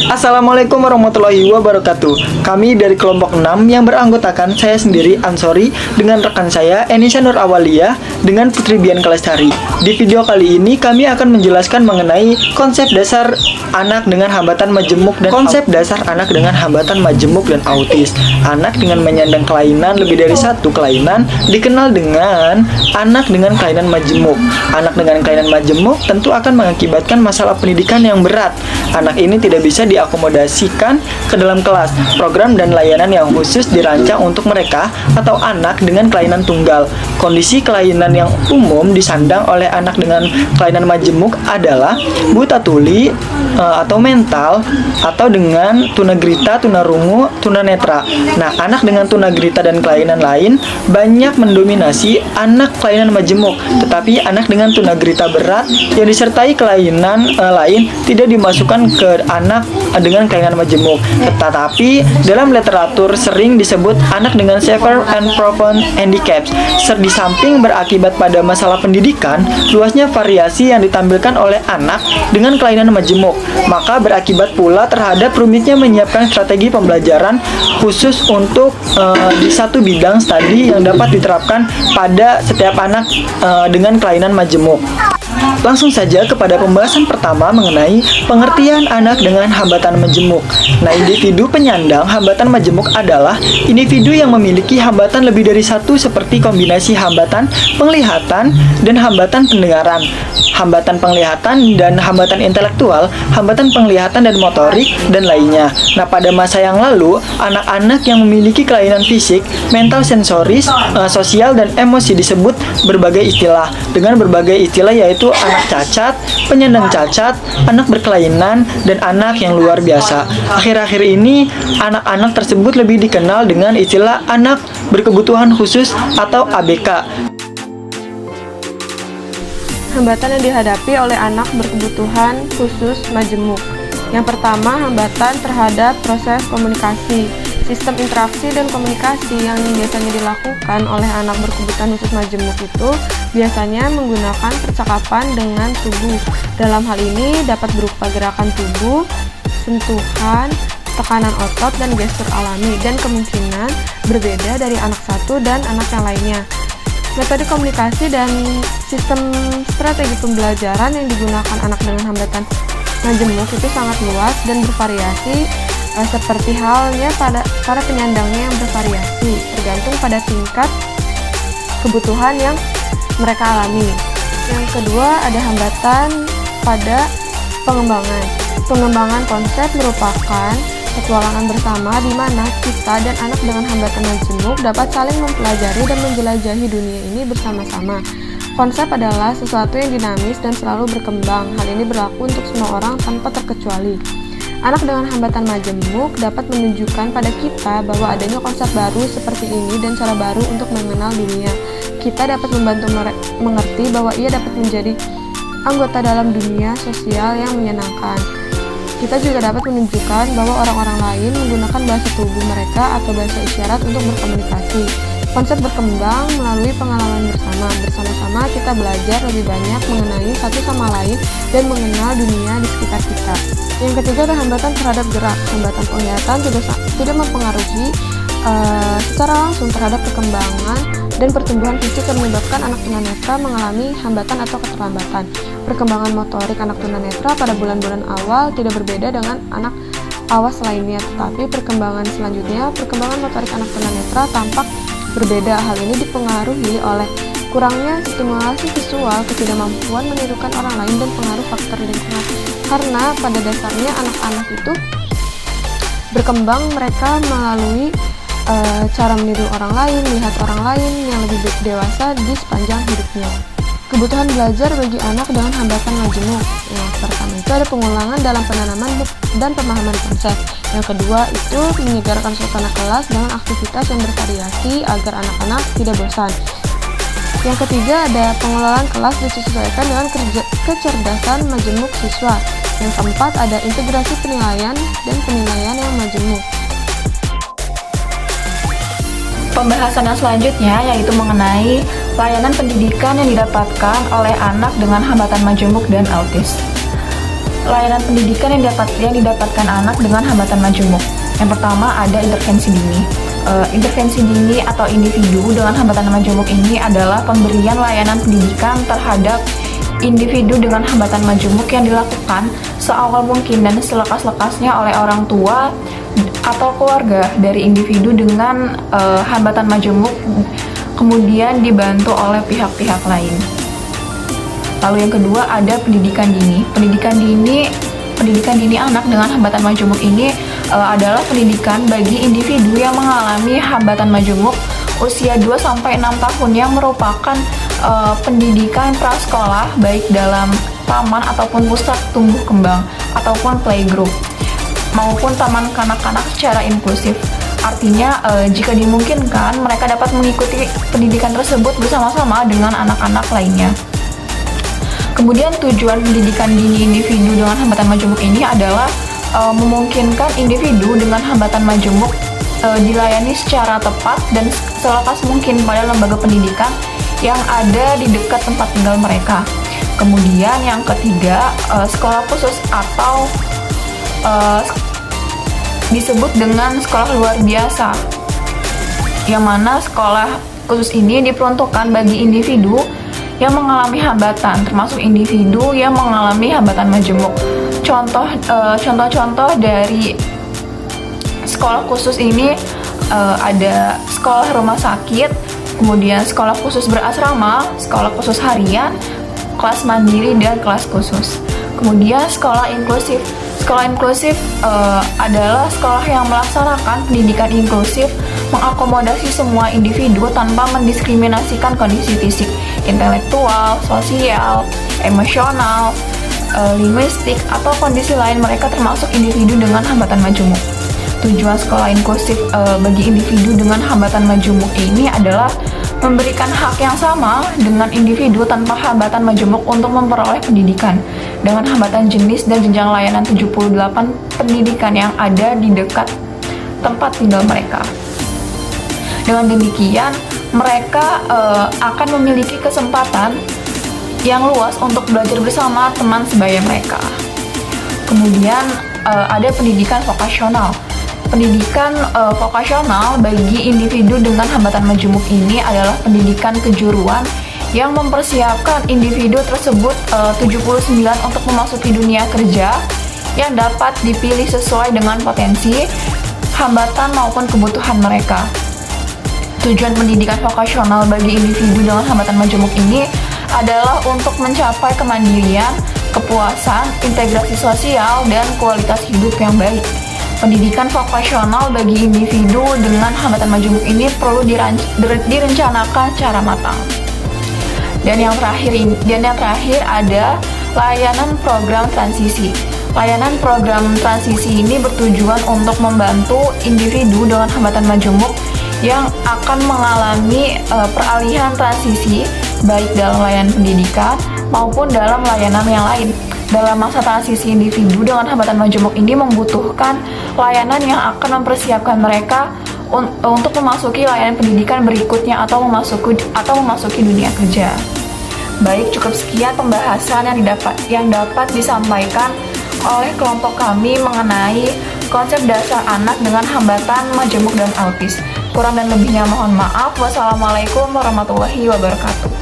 Assalamualaikum warahmatullahi wabarakatuh. Kami dari kelompok 6 yang beranggotakan saya sendiri Ansori dengan rekan saya Enisha Nur Awalia dengan Putri Bian Kalestari. Di video kali ini kami akan menjelaskan mengenai konsep dasar anak dengan hambatan majemuk dan autis. Anak dengan menyandang kelainan lebih dari satu kelainan dikenal dengan anak dengan kelainan majemuk. Anak dengan kelainan majemuk tentu akan mengakibatkan masalah pendidikan yang berat. Anak ini tidak bisa diakomodasikan ke dalam kelas. Program dan layanan yang khusus dirancang untuk mereka atau anak dengan kelainan tunggal. Kondisi kelainan yang umum disandang oleh anak dengan kelainan majemuk adalah buta tuli atau mental, atau dengan tunagrita, tunarungu, tunanetra. Nah, anak dengan tunagrita dan kelainan lain banyak mendominasi anak kelainan majemuk, tetapi anak dengan tunagrita berat yang disertai kelainan lain tidak dimasukkan ke anak dengan kelainan majemuk. Tetapi dalam literatur sering disebut anak dengan severe and profound handicaps. Di samping berakibat pada masalah pendidikan, luasnya variasi yang ditampilkan oleh anak dengan kelainan majemuk, maka berakibat pula terhadap rumitnya menyiapkan strategi pembelajaran khusus untuk di satu bidang studi yang dapat diterapkan pada setiap anak dengan kelainan majemuk. Langsung saja kepada pembahasan pertama mengenai pengertian anak dengan hambatan majemuk. Nah, individu penyandang hambatan majemuk adalah individu yang memiliki hambatan lebih dari satu seperti kombinasi hambatan penglihatan dan hambatan pendengaran, hambatan penglihatan dan hambatan intelektual, hambatan penglihatan dan motorik, dan lainnya. Nah, pada masa yang lalu, anak-anak yang memiliki kelainan fisik, mental, sensoris, sosial, dan emosi disebut berbagai istilah. Dengan berbagai istilah yaitu anak cacat, penyandang cacat, anak berkelainan, dan anak yang luar biasa. Akhir-akhir ini, anak-anak tersebut lebih dikenal dengan istilah anak berkebutuhan khusus atau ABK. Hambatan yang dihadapi oleh anak berkebutuhan khusus majemuk. Yang pertama, hambatan terhadap proses komunikasi. Sistem interaksi dan komunikasi yang biasanya dilakukan oleh anak berkebutuhan khusus majemuk itu biasanya menggunakan percakapan dengan tubuh. Dalam hal ini dapat berupa gerakan tubuh, sentuhan, tekanan otot, dan gestur alami, dan kemungkinan berbeda dari anak satu dan anak yang lainnya. Metode komunikasi dan sistem strategi pembelajaran yang digunakan anak dengan hambatan majemuk itu sangat luas dan bervariasi, seperti halnya pada para penyandangnya yang bervariasi, tergantung pada tingkat kebutuhan yang mereka alami. Yang kedua, ada hambatan pada pengembangan. Pengembangan konsep merupakan petualangan bersama di mana kita dan anak dengan hambatan majemuk dapat saling mempelajari dan menjelajahi dunia ini bersama-sama. Konsep adalah sesuatu yang dinamis dan selalu berkembang. Hal ini berlaku untuk semua orang tanpa terkecuali. Anak dengan hambatan majemuk dapat menunjukkan pada kita bahwa adanya konsep baru seperti ini dan cara baru untuk mengenal dunia. Kita dapat membantu mengerti bahwa ia dapat menjadi anggota dalam dunia sosial yang menyenangkan. Kita juga dapat menunjukkan bahwa orang-orang lain menggunakan bahasa tubuh mereka atau bahasa isyarat untuk berkomunikasi. Konsep berkembang melalui pengalaman bersama. Bersama-sama kita belajar lebih banyak mengenai satu sama lain dan mengenal dunia di sekitar kita. Yang ketiga, ada hambatan terhadap gerak. Hambatan penglihatan tidak mempengaruhi secara langsung terhadap perkembangan dan pertumbuhan fisik yang menyebabkan anak tunanetra mengalami hambatan atau keterlambatan. Perkembangan motorik anak tunanetra pada bulan-bulan awal tidak berbeda dengan anak awas lainnya, tetapi perkembangan selanjutnya, perkembangan motorik anak tunanetra tampak berbeda. Hal ini dipengaruhi oleh kurangnya stimulasi visual, ketidakmampuan menirukan orang lain, dan pengaruh faktor lingkungan. Karena pada dasarnya anak-anak itu berkembang mereka melalui cara meniru orang lain, melihat orang lain yang lebih dewasa di sepanjang hidupnya. Kebutuhan belajar bagi anak dengan hambatan majemuk. Yang pertama itu ada pengulangan dalam penanaman dan pemahaman konsep. Yang kedua itu menyegarkan suasana kelas dengan aktivitas yang bervariasi agar anak-anak tidak bosan. Yang ketiga ada pengelolaan kelas disesuaikan dengan kecerdasan majemuk siswa. Yang keempat ada integrasi penilaian dan penilaian yang majemuk. Pembahasan yang selanjutnya yaitu mengenai layanan pendidikan yang didapatkan oleh anak dengan hambatan majemuk dan autis. layanan pendidikan yang didapatkan anak dengan hambatan majemuk. Yang pertama ada intervensi dini. Intervensi dini atau individu dengan hambatan majemuk ini adalah pemberian layanan pendidikan terhadap individu dengan hambatan majemuk yang dilakukan seawal mungkin dan selekas-lekasnya oleh orang tua atau keluarga dari individu dengan hambatan majemuk, kemudian dibantu oleh pihak-pihak lain. Lalu yang kedua ada pendidikan dini. Pendidikan dini anak dengan hambatan majemuk ini adalah pendidikan bagi individu yang mengalami hambatan majemuk usia 2-6 tahun yang merupakan pendidikan prasekolah baik dalam taman ataupun pusat tumbuh kembang ataupun playgroup maupun taman kanak-kanak secara inklusif. Artinya jika dimungkinkan mereka dapat mengikuti pendidikan tersebut bersama-sama dengan anak-anak lainnya. Kemudian tujuan pendidikan dini individu dengan hambatan majemuk ini adalah memungkinkan individu dengan hambatan majemuk dilayani secara tepat dan selepas mungkin pada lembaga pendidikan yang ada di dekat tempat tinggal mereka. Kemudian yang ketiga, sekolah khusus atau disebut dengan sekolah luar biasa, yang mana sekolah khusus ini diperuntukkan bagi individu yang mengalami hambatan, termasuk individu yang mengalami hambatan majemuk. Contoh-contoh dari sekolah khusus ini ada sekolah rumah sakit, kemudian sekolah khusus berasrama, sekolah khusus harian, kelas mandiri, dan kelas khusus. Kemudian sekolah inklusif. Sekolah inklusif adalah sekolah yang melaksanakan pendidikan inklusif, mengakomodasi semua individu tanpa mendiskriminasikan kondisi fisik, intelektual, sosial, emosional, linguistik, atau kondisi lain mereka termasuk individu dengan hambatan majemuk. Tujuan sekolah inklusif bagi individu dengan hambatan majemuk ini adalah memberikan hak yang sama dengan individu tanpa hambatan majemuk untuk memperoleh pendidikan dengan hambatan jenis dan jenjang layanan 78 pendidikan yang ada di dekat tempat tinggal mereka. Dengan demikian, mereka akan memiliki kesempatan yang luas untuk belajar bersama teman sebaya mereka. Kemudian ada pendidikan vokasional. Pendidikan vokasional bagi individu dengan hambatan majemuk ini adalah pendidikan kejuruan yang mempersiapkan individu tersebut 79 untuk memasuki dunia kerja yang dapat dipilih sesuai dengan potensi, hambatan maupun kebutuhan mereka. Tujuan pendidikan vokasional bagi individu dengan hambatan majemuk ini adalah untuk mencapai kemandirian, kepuasan, integrasi sosial, dan kualitas hidup yang baik. Pendidikan vokasional bagi individu dengan hambatan majemuk ini perlu direncanakan secara matang. Dan yang terakhir ada layanan program transisi. Layanan program transisi ini bertujuan untuk membantu individu dengan hambatan majemuk yang akan mengalami peralihan transisi baik dalam layanan pendidikan maupun dalam layanan yang lain. Dalam masa transisi individu dengan hambatan majemuk ini membutuhkan layanan yang akan mempersiapkan mereka untuk memasuki layanan pendidikan berikutnya atau memasuki dunia kerja. Baik, cukup sekian pembahasan yang dapat disampaikan oleh kelompok kami mengenai konsep dasar anak dengan hambatan majemuk dan autis. Kurang dan lebihnya mohon maaf. Wassalamualaikum warahmatullahi wabarakatuh.